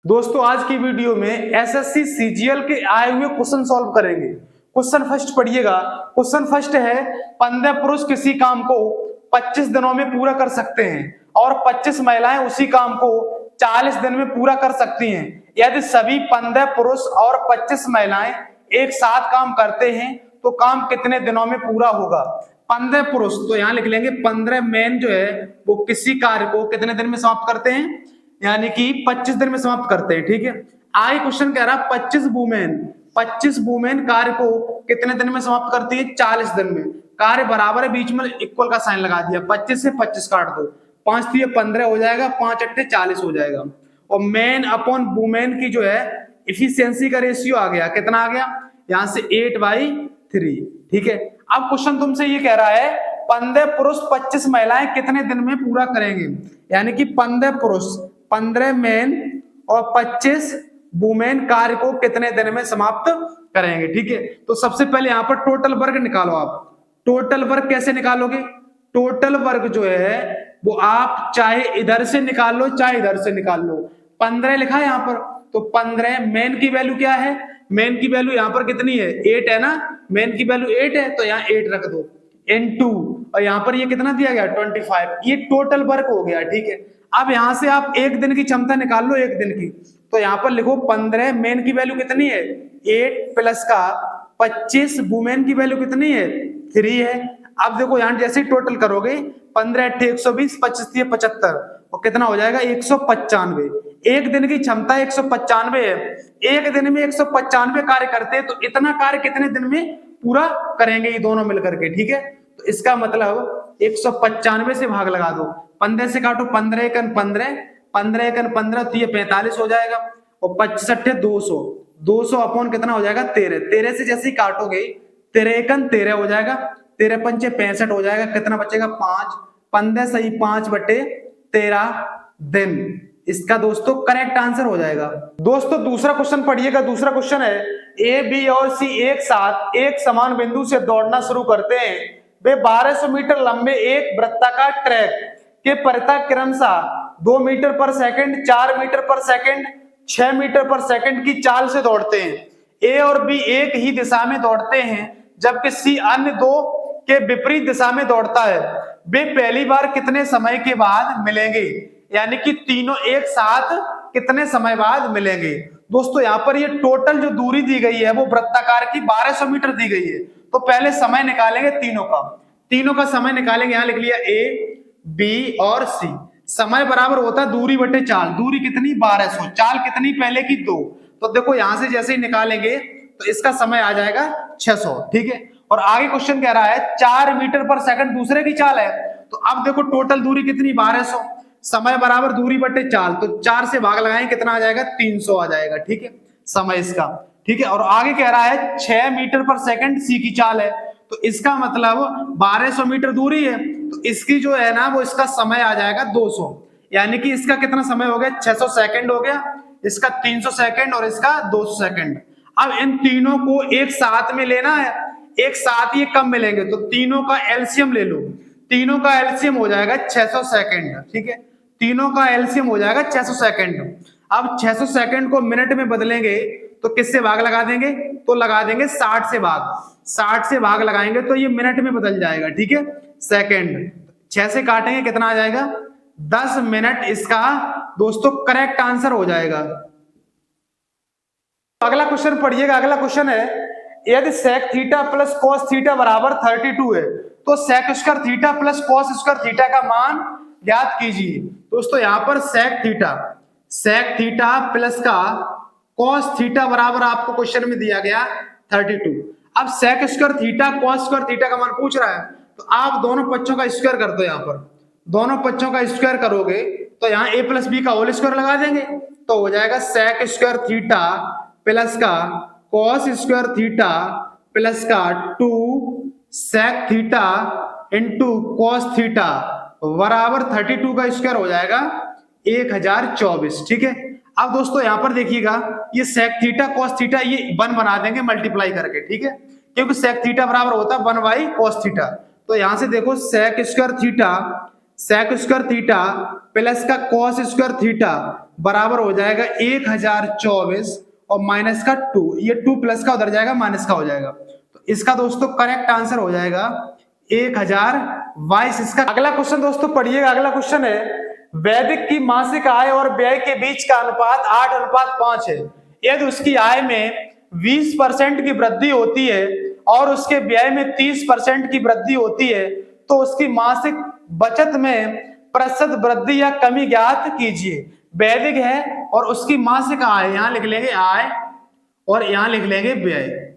दोस्तों आज की वीडियो में एसएससी सीजीएल के आए हुए क्वेश्चन सॉल्व करेंगे। क्वेश्चन फर्स्ट पढ़िएगा। क्वेश्चन फर्स्ट है 15 पुरुष किसी काम को 25 दिनों में पूरा कर सकते हैं और 25 महिलाएं उसी काम को 40 दिन में पूरा कर सकती हैं। यदि सभी 15 पुरुष और 25 महिलाएं एक साथ काम करते हैं तो काम कितने दिनों में पूरा होगा। 15 पुरुष तो यहाँ लिख लेंगे 15 मैन जो है वो किसी कार्य को कितने दिन में समाप्त करते हैं, यानी कि 25 दिन में समाप्त करते हैं। ठीक है, आगे क्वेश्चन कह रहा है 25 वुमेन कार्य को कितने दिन में समाप्त करती है, 40 दिन में। कार्य बराबर है, बीच में इक्वल का साइन लगा दिया, 25 से 25 काट दो, 5 से 15 हो जाएगा, 5 अट्ठे 40 हो जाएगा। और मैन अपॉन वुमेन की जो है इफिशियंसी का रेशियो आ गया, कितना आ गया, यहां से 8/3। ठीक है, अब क्वेश्चन तुमसे ये कह रहा है 15 पुरुष 25 महिलाएं कितने दिन में पूरा करेंगे, यानी कि 15 पुरुष 15 मैन और 25 वुमेन कार्य को कितने दिन में समाप्त करेंगे। ठीक है, तो सबसे पहले यहां पर टोटल वर्क निकालो। आप टोटल वर्क कैसे निकालोगे, टोटल वर्क जो है वो आप चाहे इधर से निकाल लो चाहे इधर से निकाल लो। 15 लिखा है यहां पर, तो 15 मैन की वैल्यू क्या है, मैन की वैल्यू यहां पर कितनी है, 8 है ना, मैन की वैल्यू 8 है तो यहाँ 8 रख दो इनटू, और यहाँ पर ये कितना दिया गया 25, ये टोटल वर्क हो गया। ठीक है, अब यहां से आप एक दिन की क्षमता निकाल लो, एक दिन की, तो यहां पर लिखो 15 मैन की वैल्यू कितनी है 8 प्लस का 25 वुमेन की वैल्यू कितनी है 3 है। अब देखो यहां जैसे ही टोटल करोगे 15 अट्ठे 120, 25 से 75 और कितना हो जाएगा 195। एक दिन की क्षमता 195 है, एक दिन में 195 कार्य करते हैं, तो इतना कार्य कितने दिन में पूरा करेंगे ये दोनों मिलकर के। ठीक है, तो इसका मतलब 195 से भाग लगा दो, 15 से काटो, 15 एकन 15, 15 एकन 15 तो ये 45 हो जाएगा, और 25 अट्ठे 200, 200 अपॉन कितना हो जाएगा 13, 13 से जैसे ही काटोगे 13 एकन 13 हो जाएगा, 13 पंचे 65 हो जाएगा, कितना बचेगा 5, 15 सही 5/13 दिन। इसका दोस्तों करेक्ट आंसर हो जाएगा। दोस्तों दूसरा क्वेश्चन पढ़िएगा। दूसरा क्वेश्चन है ए बी और सी एक साथ एक समान बिंदु से दौड़ना शुरू करते हैं। वे 1200 मीटर लंबे एक वृत्ताकार ट्रैक के परितः क्रमशः 2 मीटर पर सेकंड, 4 मीटर पर सेकंड, 6 मीटर पर सेकंड की चाल से दौड़ते हैं। ए और बी एक ही दिशा में दौड़ते हैं जबकि सी अन्य दो के विपरीत दिशा में दौड़ता है। वे पहली बार कितने समय के बाद मिलेंगे, यानी कि तीनों एक साथ कितने समय बाद मिलेंगे। दोस्तों यहाँ पर ये टोटल जो दूरी दी गई है वो वृत्ताकार की 1200 मीटर दी गई है, तो पहले समय निकालेंगे तीनों का समय निकालेंगे। यहाँ लिख लिया ए बी और सी, समय बराबर होता है दूरी बटे चाल, दूरी कितनी 1200, चाल कितनी पहले की 2, तो देखो यहां से जैसे ही निकालेंगे तो इसका समय आ जाएगा 600। ठीक है, और आगे क्वेश्चन कह रहा है 4 मीटर पर सेकंड दूसरे की चाल है, तो अब देखो टोटल दूरी कितनी 1200, समय बराबर दूरी बटे चाल, तो 4 से भाग लगाएं कितना आ जाएगा 300 आ जाएगा। ठीक है, समय इसका। ठीक है, और आगे कह रहा है 6 मीटर पर सेकंड सी की चाल है, तो इसका मतलब 1200 मीटर दूरी है, तो इसकी जो है ना वो इसका समय आ जाएगा 200, यानी कि इसका कितना समय हो गया 600 सेकंड हो गया, इसका 300 सेकंड और इसका 200 सेकंड। अब इन तीनों को एक साथ में लेना है, एक साथ ये कब मिलेंगे, तो तीनों का एलसीएम ले लो, तीनों का एलसीएम हो जाएगा 600 सेकंड। ठीक है, तीनों का एलसीएम हो जाएगा 600 सेकंड। अब 600 सेकंड को मिनट में बदलेंगे तो किससे भाग लगा देंगे, तो लगा देंगे 60 से भाग, 60 से भाग लगाएंगे तो ये मिनट में बदल जाएगा। ठीक है, सेकंड 6 से काटेंगे कितना आ जाएगा 10 मिनट, इसका दोस्तों करेक्ट आंसर हो जाएगा। अगला क्वेश्चन पढ़िएगा। अगला क्वेश्चन है यदि sec theta plus cos theta बराबर 32 है तो sec square theta plus cos square theta का मान ज्ञात कीजिए। दोस्तों यहाँ पर सेक थीटा प्लस का कॉस थीटा बराबर आपको क्वेश्चन में दिया गया 32। अब sec square theta cos square theta का मान पूछ रहा है, तो आप दोनों पक्षों का स्क्वायर कर दो। यहाँ पर दोनों पक्षों का स्क्वायर करोगे तो यहाँ a प्लस बी का होल स्क्वायर लगा देंगे, तो हो जाएगा सेक स्क्वायर थीटा प्लस का कॉस स्क्वायर थीटा प्लस का 2 sec theta into cos theta बराबर 32 का स्क्वायर हो जाएगा 1024। ठीक है, अब दोस्तों यहाँ पर देखिएगा ये सेक थीटा कॉस थीटा ये 1 बना देंगे मल्टीप्लाई करके। ठीक है, क्योंकि सेक थीटा बराबर होता है 1/cos थीटा, तो यहां से देखो sec square theta sec square theta plus का cos स्क्वायर थीटा बराबर हो जाएगा 1024 और माइनस का 2, ये 2 प्लस का उधर जाएगा माइनस का हो जाएगा। तो इसका दोस्तों करेक्ट आंसर हो जाएगा 1022। इसका अगला क्वेश्चन दोस्तों पढ़िएगा। अगला क्वेश्चन है वैदिक की मासिक आय और व्यय के बीच का अनुपात 8:5 है। यदि उसकी आय में 20% की वृद्धि होती है और उसके व्यय में 30% की वृद्धि होती है तो उसकी मासिक बचत में प्रतिशत वृद्धि या कमी ज्ञात कीजिए। वैदिक है और उसकी मासिक आय, यहां लिख लेंगे आय और यहां लिख लेंगे व्यय,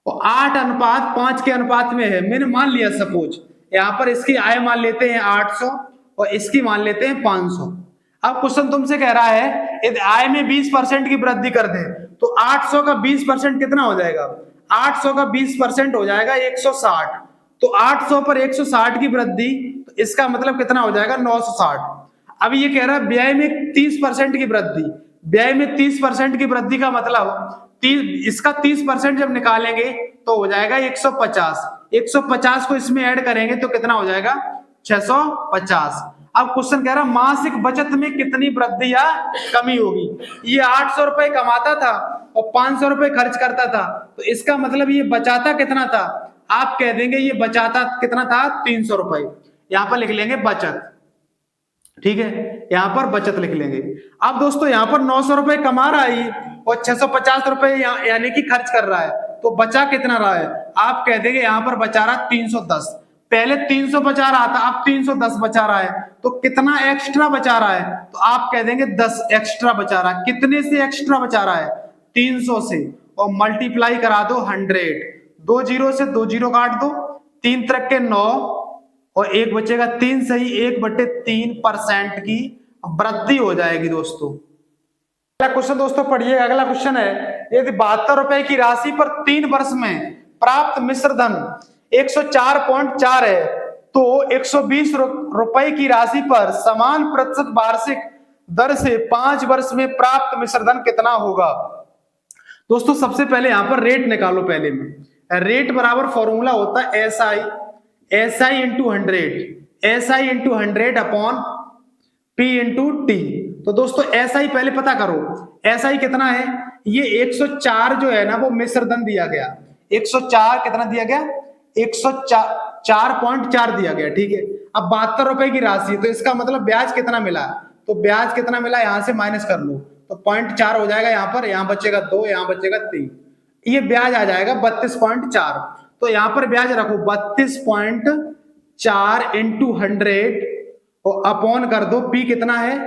और 8:5 के अनुपात में है। मैंने मान लिया सपोज यहां पर इसकी आय मान लेते हैं 800 और इसकी मान लेते हैं 500। अब क्वेश्चन तुमसे कह रहा है यदि आय में 20% की वृद्धि कर दे तो 800 का 20% कितना हो जाएगा? 800 का 20% हो जाएगा 160। तो 800 पर 160 की वृद्धि, तो इसका मतलब कितना हो जाएगा? 960। अब ये कह रहा है व्यय में 30% की वृद्धि। व्यय में 30% की वृद्धि का मतलब इसका 30% जब निकालेंगे तो हो जाएगा 150। 150 को इसमें ऐड करेंगे तो कितना हो जाएगा? 650। अब क्वेश्चन कह रहा मासिक बचत में कितनी वृद्धि या कमी होगी। ये 800 रुपए कमाता था और 500 रुपए खर्च करता था, तो इसका मतलब ये बचाता कितना था? आप कह देंगे ये बचाता कितना था? 300 रुपए। यहां पर लिख लेंगे बचत, ठीक है, यहां पर बचत लिख लेंगे। अब दोस्तों यहां पर 900 रुपए कमा रहा है और 650 रुपए यानी कि खर्च कर रहा है, तो बचा कितना रहा है? आप कह देंगे यहां पर बचा रहा 310। पहले 300 बचा रहा था, अब 310 बचा रहा है, तो कितना एक्स्ट्रा बचा रहा है? तो आप कह देंगे 10 एक्स्ट्रा बचा रहा है। कितने से एक्स्ट्रा बचा रहा है? 300 से, और मल्टीप्लाई करा दो 100। 2 जीरो से 2 जीरो काट दो, 3 तरह के 9 और 1 बचेगा 3, सही 1/3% की वृद्धि हो जाएगी दोस्तों। अगला क्वेश्चन दोस्तों पढ़िएगा। अगला क्वेश्चन है यदि 72 रुपए की राशि पर 3 वर्ष में प्राप्त मिश्र धन 104.4 है तो 120 रुपए की राशि पर समान प्रतिशत वार्षिक दर से 5 वर्ष में प्राप्त मिश्र धन कितना होगा? दोस्तों सबसे पहले यहां पर रेट निकालो। पहले में रेट बराबर फॉर्मूला होता है SI into 100 upon P into T. तो दोस्तों SI पहले पता करो, SI कितना है? ये 104 जो है ना वो मिश्र धन दिया गया। 104 कितना दिया गया? 104.4 दिया गया, ठीक है। अब 72 रुपए की राशि, तो इसका मतलब ब्याज कितना मिला? तो ब्याज कितना मिला यहां से माइनस कर लो, तो 0.4 हो जाएगा यहां पर, यहां बचेगा 2, यहां बचेगा 3, ये ब्याज आ जाएगा 32.4। तो यहां पर ब्याज रखो 32.4 इंटू 100 और अपॉन कर दो P कितना है?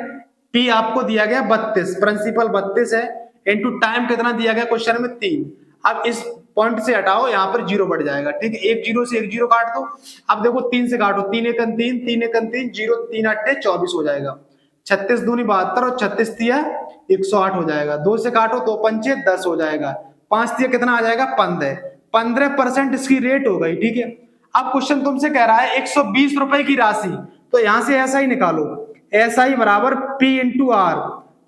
P आपको दिया गया 32, प्रिंसिपल 32 है, इंटू टाइम कितना दिया गया क्वेश्चन में? 3। अब इस पॉइंट से हटाओ, यहाँ पर 0 बढ़ जाएगा, ठीक है। 1 0 से 1 0 काट दो। अब देखो 3 से काटो, 3 1 3, 3 1 3, 0 3 8 24 हो जाएगा। 36 दूनी 72 और 36 तिया 108 हो जाएगा। 2 से काटो, 2 पंचे 10 हो जाएगा। 5 तिया कितना आ जाएगा? 15% इसकी रेट हो गई, ठीक है। अब क्वेश्चन तुमसे कह रहा है 120 रुपए की राशि, तो यहां से SI निकालो। SI बराबर P इंटू आर।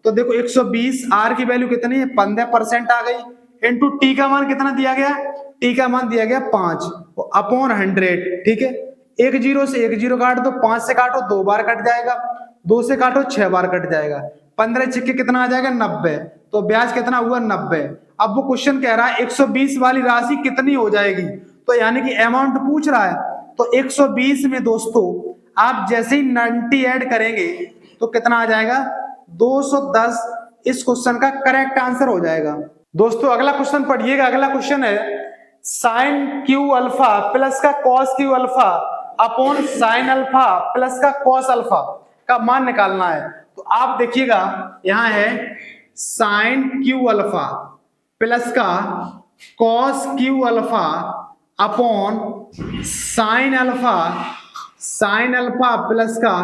तो देखो 120, R की वैल्यू कितनी है? 15% आ गई, इंटू T का मान कितना दिया गया? T का मान दिया गया 5 अपॉन 100, ठीक है। 1 0 से 1 0 काट दो, 5 से काटो 2 बार कट जाएगा, 2 से काटो 6 बार कट जाएगा, 15 छिक्के कितना आ जाएगा? 90। तो ब्याज कितना हुआ? 90। अब वो क्वेश्चन कह रहा है 120 वाली राशि कितनी हो जाएगी, तो यानी कि अमाउंट पूछ रहा है। तो 120 में दोस्तों आप जैसे ही 90 ऐड करेंगे तो कितना आ जाएगा? 210 इस क्वेश्चन का करेक्ट आंसर हो जाएगा। दोस्तों अगला क्वेश्चन पढ़िएगा। अगला क्वेश्चन है साइन क्यू अल्फा प्लस का cos Q alpha upon sine alpha plus का कॉस अल्फा का मान निकालना है। तो आप देखिएगा यहां है साइन क्यू अल्फा प्लस का cos Q alpha upon sine alpha plus का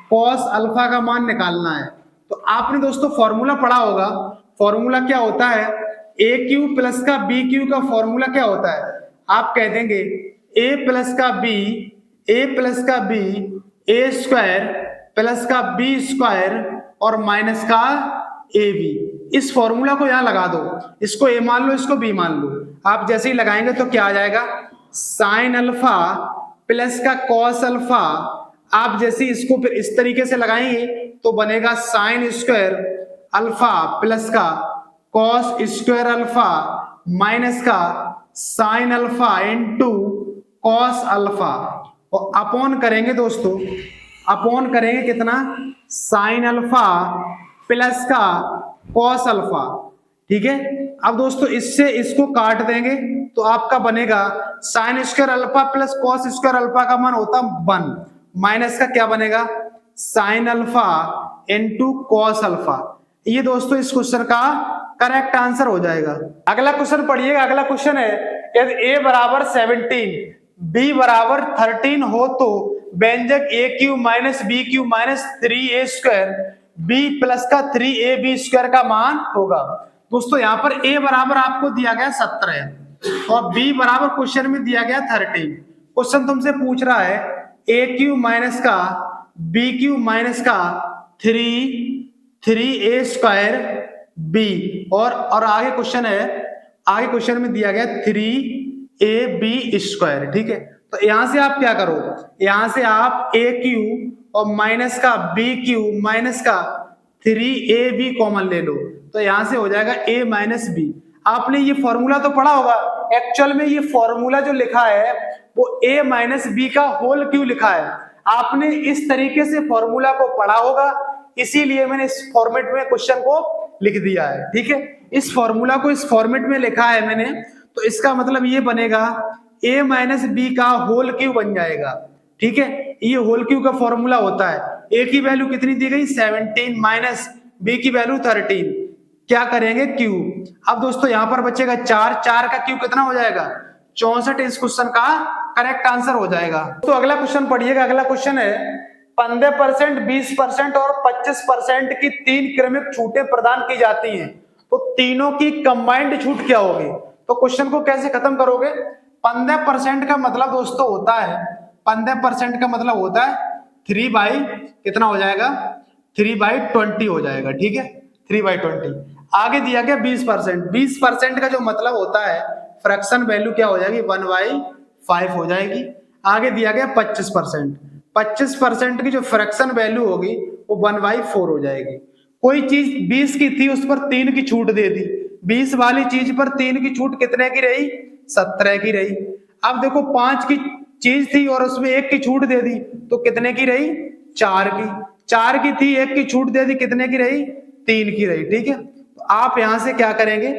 कॉस अल्फा का मान निकालना है। तो आपने दोस्तों फॉर्मूला पढ़ा होगा। फॉर्मूला क्या होता है? ए क्यू प्लस का बी क्यू का फॉर्मूला क्या होता है? आप कह देंगे ए प्लस का बी ए स्क्वायर प्लस का बी स्क्वायर और माइनस का ए बी। इस फॉर्मूला को यहां लगा दो, इसको ए मान लो, इसको बी मान लो। आप जैसे ही लगाएंगे तो क्या आ जाएगा? साइन अल्फा प्लस का कॉस अल्फा आप जैसे इसको फिर इस तरीके से लगाएंगे तो बनेगा साइन स्क्वायर अल्फा प्लस का कॉस स्क्वायर अल्फा माइनस का sine alpha into cos alpha, और अपॉन करेंगे दोस्तों, अपॉन करेंगे कितना, साइन अल्फा प्लस का कॉस अल्फा। ठीक है, अब दोस्तों इससे इसको काट देंगे तो आपका बनेगा sine square alpha plus cos square alpha का मान होता 1 माइनस का क्या बनेगा, sine alpha into cos alpha. ये दोस्तों इस क्वेश्चन का करेक्ट आंसर हो जाएगा। अगला क्वेश्चन पढ़िएगा। अगला क्वेश्चन है यदि a बराबर 17 b बराबर 13 हो तो व्यंजक a cube minus b cube minus 3a square b plus का 3ab स्क्वायर का मान होगा। दोस्तों यहाँ पर a बराबर आपको दिया गया 17 और b बराबर क्वेश्चन में दिया गया 13। क्वेश्चन तुमसे पूछ रहा है a क्यूब माइनस का b क्यूब माइनस का 3a स्क्वायर b और आगे क्वेश्चन है, आगे क्वेश्चन में दिया गया 3ab स्क्वायर। ठीक है, तो यहां से आप क्या करो, यहां से आप a क्यूब और माइनस का b क्यूब माइनस का 3ab कॉमन ले लो, तो यहां से हो जाएगा a माइनस बी। आपने ये फॉर्मूला तो पढ़ा होगा, एक्चुअल में ये फॉर्मूला जो लिखा है वो a माइनस बी का होल क्यों लिखा है, आपने इस तरीके से फॉर्मूला को पढ़ा होगा, इसीलिए मैंने इस फॉर्मेट में क्वेश्चन को लिख दिया है। ठीक है, इस फॉर्मूला को इस फॉर्मेट में लिखा है मैंने, तो इसका मतलब ये बनेगा a माइनस बी का होल क्यू बन जाएगा। ठीक है, ये होल क्यू का फॉर्मूला होता है, a की वैल्यू कितनी दी गई 17 माइनस b की वैल्यू 13, क्या करेंगे क्यू। अब दोस्तों यहां पर बचेगा 4, 4 का क्यू कितना हो जाएगा 64, इस क्वेश्चन का करेक्ट आंसर हो जाएगा। तो अगला क्वेश्चन पढ़िएगा। अगला क्वेश्चन है 15%, 20% और 25% की 3 क्रमिक छूटें प्रदान की जाती हैं, तो तीनों की कंबाइंड छूट क्या होगी। तो क्वेश्चन को कैसे खत्म करोगे, 15% का मतलब दोस्तों होता है, 15% का मतलब होता है 3 बाई कितना हो जाएगा 3/20 हो जाएगा। ठीक है, 3/20। आगे दिया गया 20%, 20% का जो मतलब होता है फ्रैक्शन वैल्यू क्या हो जाएगी 1/5 हो जाएगी। आगे दिया गया 25%, 25% की जो फ्रैक्शन वैल्यू होगी वो 1/4 हो जाएगी। कोई चीज 20 की थी उस पर 3 की छूट दे दी, 20 वाली चीज पर 3 की छूट कितने की रही 17 की रही। अब देखो 5 की चीज थी और उसमें 1 की छूट दे दी तो कितने की रही 4 की, 4 की थी 1 की छूट दे दी कितने की रही 3 की रही। ठीक है, तो आप यहां से क्या करेंगे,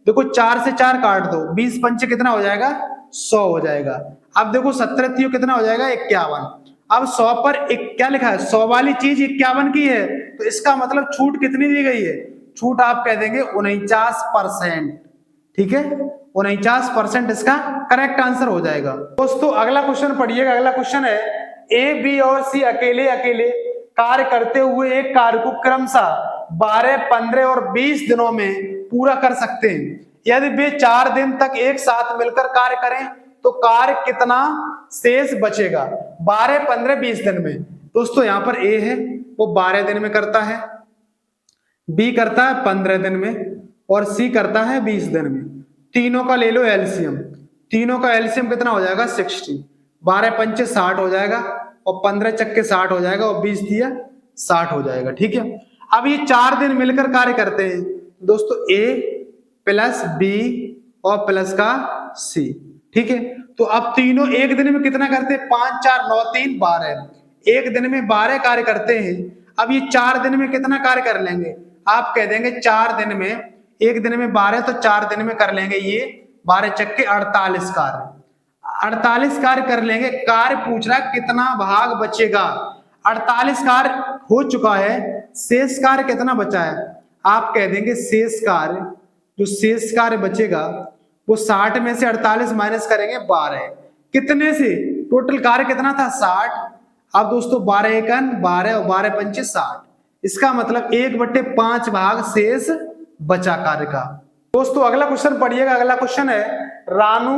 देखो 4 से 4 काट दो, 20 पंचे कितना हो जाएगा 100 हो जाएगा। अब देखो 17 थी कितना हो जाएगा 51। अब 100 पर क्या लिखा है 100 वाली चीज 51 की है, तो इसका मतलब छूट कितनी दी गई है, छूट आप कह देंगे 49%। ठीक है, 49% इसका करेक्ट आंसर हो जाएगा। दोस्तों अगला क्वेश्चन पढ़िएगा। अगला क्वेश्चन है ए बी और सी अकेले अकेले कार्य करते हुए एक कार्य को क्रमशः 12, 15 और 20 दिनों में पूरा कर सकते हैं। यदि वे 4 दिन तक एक साथ मिलकर कार्य करें तो कार्य कितना शेष बचेगा 12, 15, 20 दिन में। दोस्तों यहां पर ए है वो 12 दिन में करता है, बी करता है 15 दिन में और सी करता है 20 दिन में। तीनों का ले लो एलसीएम, तीनों का एलसीएम कितना हो जाएगा 60, 12 पंचे 60 हो जाएगा और 15 चक्के 60 हो जाएगा और 20 दिया 60 हो जाएगा। ठीक है, अब ये 4 दिन मिलकर कार्य करते हैं दोस्तों, ए प्लस बी और प्लस का सी। ठीक है, तो अब तीनों एक दिन में कितना करते हैं 5, 4, 9, 3, 12, एक दिन में 12 कार्य करते हैं। अब ये 4 दिन में कितना कार्य कर लेंगे, आप कह देंगे 4 दिन में, एक दिन में 12 तो 4 दिन में कर लेंगे ये 12 चक्के 48 कार्य, 48 कार्य कर लेंगे। कार्य पूछ रहा है कितना भाग बचेगा, 48 कार्य हो चुका है, शेष कार्य कितना बचा है, आप कह देंगे शेष कार्य, जो शेष कार्य बचेगा वो 60 में से 48 माइनस करेंगे 12, कितने से टोटल कार्य कितना था 60। अब दोस्तों 12 एकन 12 और 12 पंचे 60, इसका मतलब 1/5 भाग शेष बचा कार्य का। दोस्तों अगला क्वेश्चन पढ़िएगा। अगला क्वेश्चन है रानू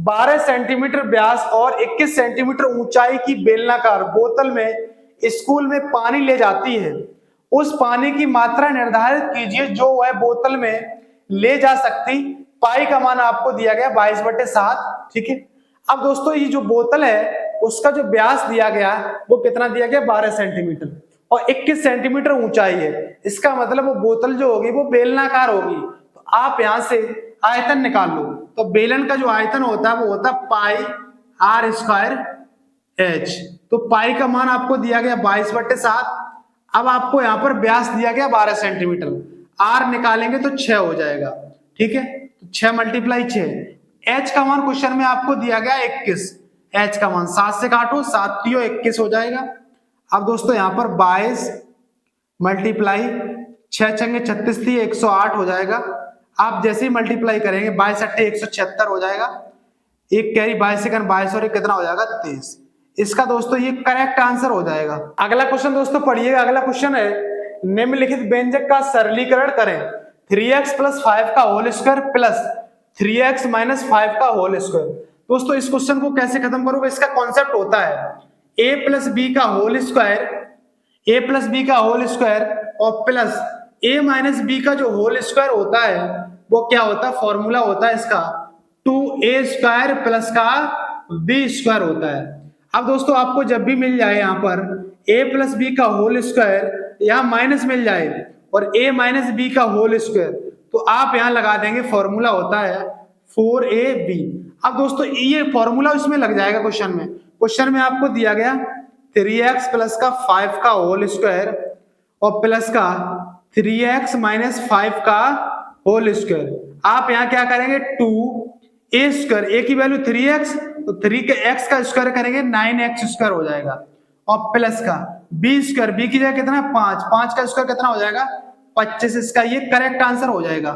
12 सेंटीमीटर व्यास और 21 सेंटीमीटर ऊंचाई की बेलनाकार बोतल में स्कूल में पानी ले जाती है, उस पानी की मात्रा निर्धारित कीजिए जो वह बोतल में ले जा सकती। पाई का मान आपको दिया गया 22/7। ठीक है, अब दोस्तों ये जो बोतल है उसका जो व्यास दिया गया वो कितना दिया गया, 12 सेंटीमीटर, और 21 सेंटीमीटर ऊंचाई है। इसका मतलब वो बोतल जो होगी वो बेलनाकार होगी। तो आप यहां से आयतन निकाल लो। तो बेलन का जो आयतन होता है वो होता है पाई आर स्क्वायर एच। तो पाई का मान आपको दिया गया 22/7। अब आपको यहाँ पर व्यास दिया गया 12 सेंटीमीटर, आर निकालेंगे तो 6 हो जाएगा। ठीक है, तो 6 × 6। एच का मान क्वेश्चन में आपको दिया गया 21। एच का मान 7 से काटो, 7 3 21 हो जाएगा। अब दोस्तों यहाँ पर 22 × 6 छंगे 36 थी 108 हो जाएगा। आप जैसे ही मल्टीप्लाई करेंगे 22 8 176 हो जाएगा। एक कैरी 22 सेकंड 22 और एक कितना हो जाएगा 23। इसका दोस्तों ये करेक्ट आंसर हो जाएगा। अगला क्वेश्चन दोस्तों पढ़िएगा। अगला क्वेश्चन है निम्नलिखित व्यंजक का सरलीकरण करें। 3x + 5 का होल स्क्वायर प्लस 3x - 5 का होल स्क्वायर। दोस्तों इस क्वेश्चन को कैसे खत्म करोगे, इसका कॉन्सेप्ट होता है a + b का होल स्क्वायर, a + b का होल स्क्वायर और प्लस a - b का जो होल स्क्वायर होता है वो क्या होता है, फॉर्मूला होता है इसका 2a² प्लस का b² होता है। अब दोस्तों आपको जब भी मिल जाए यहाँ पर a + b का होल स्क्वायर, यहाँ माइनस मिल जाए और a - b का होल स्क्वायर, तो आप यहाँ लगा देंगे फॉर्मूला होता है 4ab। अब दोस्तों ये फॉर्मूला उसमें लग जाएगा क्वेश्चन में। क्वेश्चन में आपको दिया गया 3x + का 5 का होल स्क्वायर और प्लस का 3x - 5 का होल स्क्वायर। आप यहाँ क्या करेंगे 2a², a की वैल्यू 3x, तो 3 के x का स्क्वायर करेंगे 9x² हो जाएगा और प्लस का b², b की जगह कितना 5, 5 का स्क्वायर कितना हो जाएगा 25। इसका ये करेक्ट आंसर हो जाएगा।